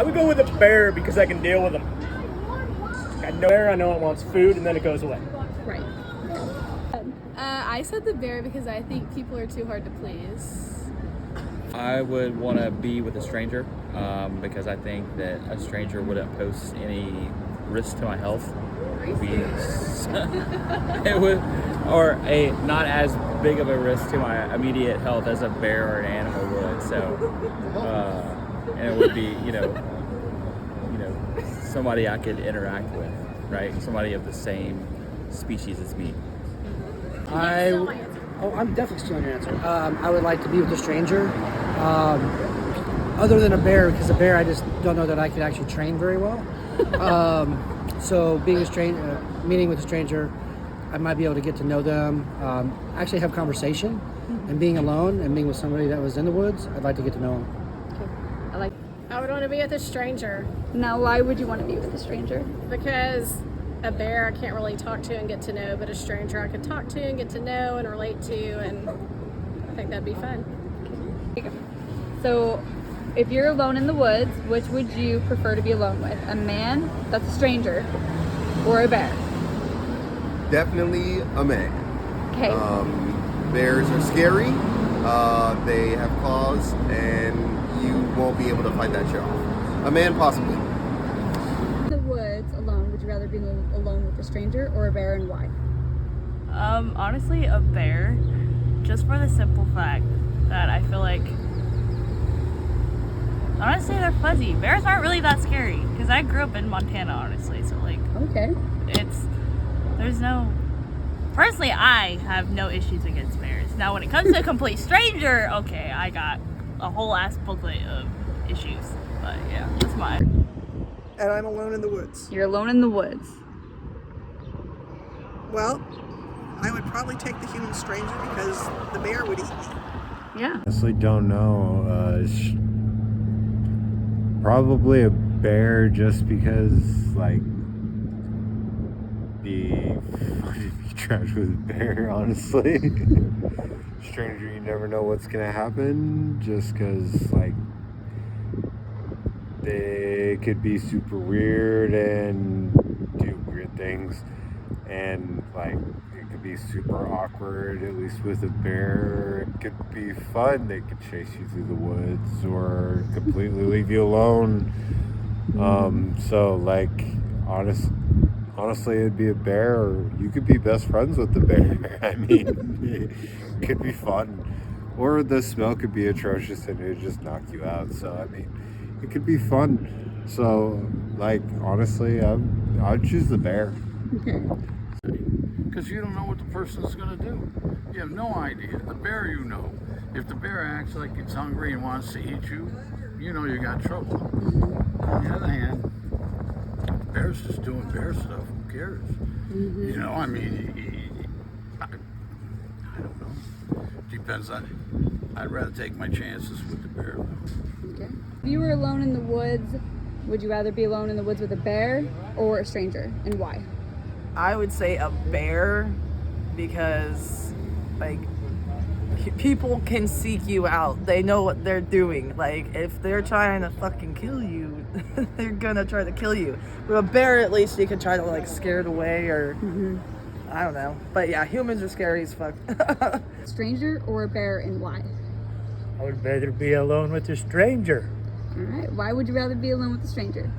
I would go with a bear because I can deal with them. I know it wants food, and then it goes away. Right. I said the bear because I think people are too hard to please. I would want to be with a stranger because I think that a stranger wouldn't pose any risk to my health. It would, or a not as big of a risk to my immediate health as a bear or an animal would. So, and it would be, somebody I could interact with, right? Somebody of the same species as me. I'm definitely stealing your answer. I would like to be with a stranger, other than a bear, because a bear I just don't know that I could actually train very well. So being meeting with a stranger, I might be able to get to know them, actually have conversation, and being alone and being with somebody that was in the woods, I'd like to get to know them. I would want to be with a stranger Now, why would you want to be with a stranger? because a bear I can't really talk to and get to know, but a stranger I could talk to and get to know and relate to, and I think that'd be fun. So, if you're alone in the woods, which would you prefer to be alone with? A man that's a stranger or a bear? Definitely a man. Okay. Bears are scary. They have claws, and you won't be able to fight that shit off. A man, possibly. In the woods alone, would you rather be alone with a stranger or a bear, and why? Honestly, a bear, just for the simple fact that I feel like, honestly, they're fuzzy. Bears aren't really that scary because I grew up in Montana, honestly. So Okay. Personally, I have no issues against bears. Now, when it comes to a complete stranger, okay, I got a whole ass booklet of issues. But yeah, that's mine. And I'm alone in the woods. You're alone in the woods. Well, I would probably take the human stranger because the bear would eat me. Yeah. Honestly, don't know. Probably a bear, just because, be trash with a bear, honestly. Stranger, you never know what's gonna happen, just because, they could be super weird and do weird things, and, it could be super awkward. At least with a bear, it could be fun. They could chase you through the woods or completely leave you alone. Honestly, it'd be a bear, or you could be best friends with the bear. I mean, it could be fun. Or the smell could be atrocious and it'd just knock you out. So, I mean, it could be fun. So, honestly, I'd choose the bear. Because you don't know what the person's going to do. You have no idea. The bear, if the bear acts like it's hungry and wants to eat you, you know you got trouble. On the other hand, the bear's just doing bear stuff. Who cares? I don't know. Depends on. I'd rather take my chances with the bear. Okay. If you were alone in the woods, would you rather be alone in the woods with a bear or a stranger, and why? I would say a bear because, people can seek you out. They know what they're doing. If they're trying to fucking kill you, they're gonna try to kill you. With a bear, at least you can try to, scare it away or, I don't know. But yeah, humans are scary as fuck. Stranger or a bear, and why? I would rather be alone with a stranger All right. Why would you rather be alone with a stranger?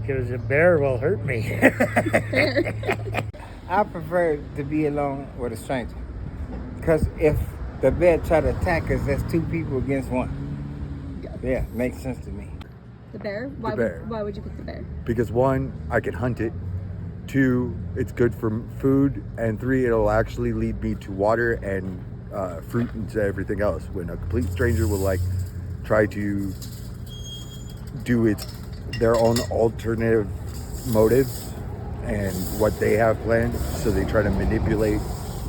because a bear will hurt me. Bear. I prefer to be alone with a stranger. Because if the bear try to attack us, that's two people against one. Yeah, makes sense to me. The bear? Why, why would you pick the bear? Because 1, I can hunt it. 2, it's good for food. And 3, it'll actually lead me to water and fruit and everything else. When a complete stranger will try to do their own alternative motives and what they have planned, so they try to manipulate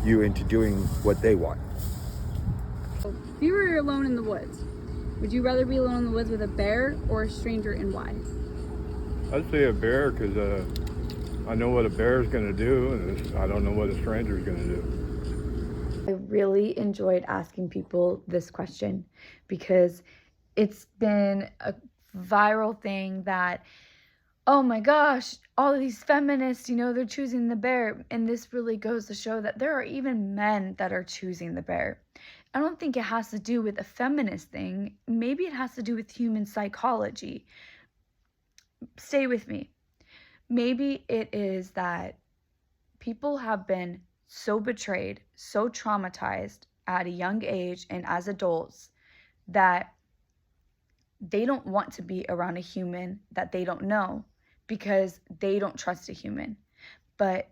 you into doing what they want. If you were alone in the woods, would you rather be alone in the woods with a bear or a stranger, and why? I'd say a bear, because I know what a bear is going to do, and I don't know what a stranger is going to do. I really enjoyed asking people this question because it's been a viral thing that, oh my gosh, all of these feminists, you know, they're choosing the bear. And this really goes to show that there are even men that are choosing the bear. I don't think it has to do with a feminist thing. Maybe it has to do with human psychology. Stay with me. Maybe it is that people have been so betrayed, so traumatized at a young age and as adults that they don't want to be around a human that they don't know because they don't trust a human. But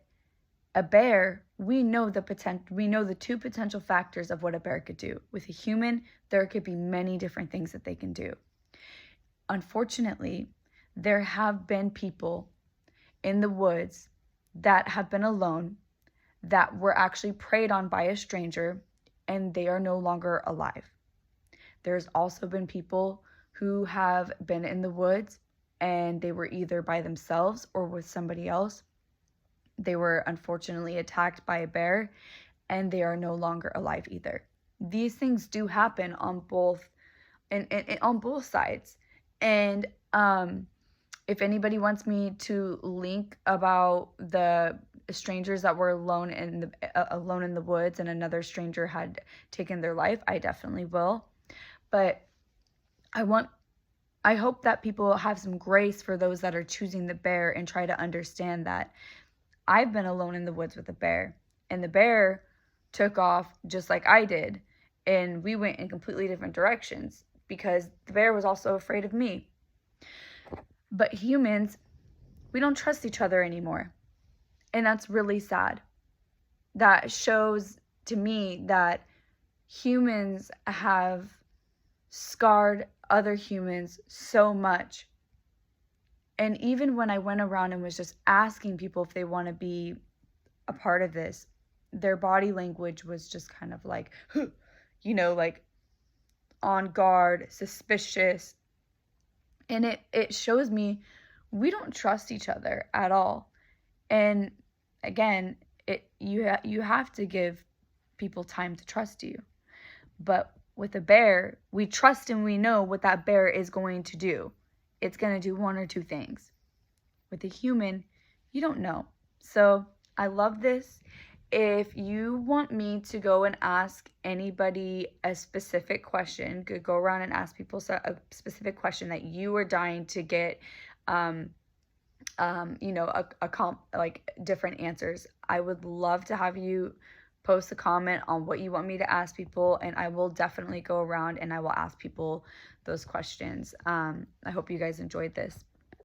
a bear, we know the two potential factors of what a bear could do. With a human, there could be many different things that they can do. Unfortunately, there have been people in the woods that have been alone, that were actually preyed on by a stranger, and they are no longer alive. There's also been people who have been in the woods and they were either by themselves or with somebody else. They were unfortunately attacked by a bear and they are no longer alive either. These things do happen on both on both sides. And if anybody wants me to link about the strangers that were alone in the woods and another stranger had taken their life, I definitely will. But I hope that people have some grace for those that are choosing the bear and try to understand that I've been alone in the woods with a bear, and the bear took off just like I did, and we went in completely different directions because the bear was also afraid of me. But humans, we don't trust each other anymore. And that's really sad. That shows to me that humans have scarred other humans so much. And even when I went around and was just asking people if they want to be a part of this, their body language was just kind of like, you know, like on guard, suspicious. And it shows me we don't trust each other at all. And again, you have to give people time to trust you. But with a bear, we trust and we know what that bear is going to do. It's going to do one or two things. With a human, you don't know. So I love this. If you want me to go and ask anybody a specific question, could go around and ask people a specific question that you are dying to get, you know, like different answers. I would love to have you post a comment on what you want me to ask people, and I will definitely go around and I will ask people those questions. I hope you guys enjoyed this.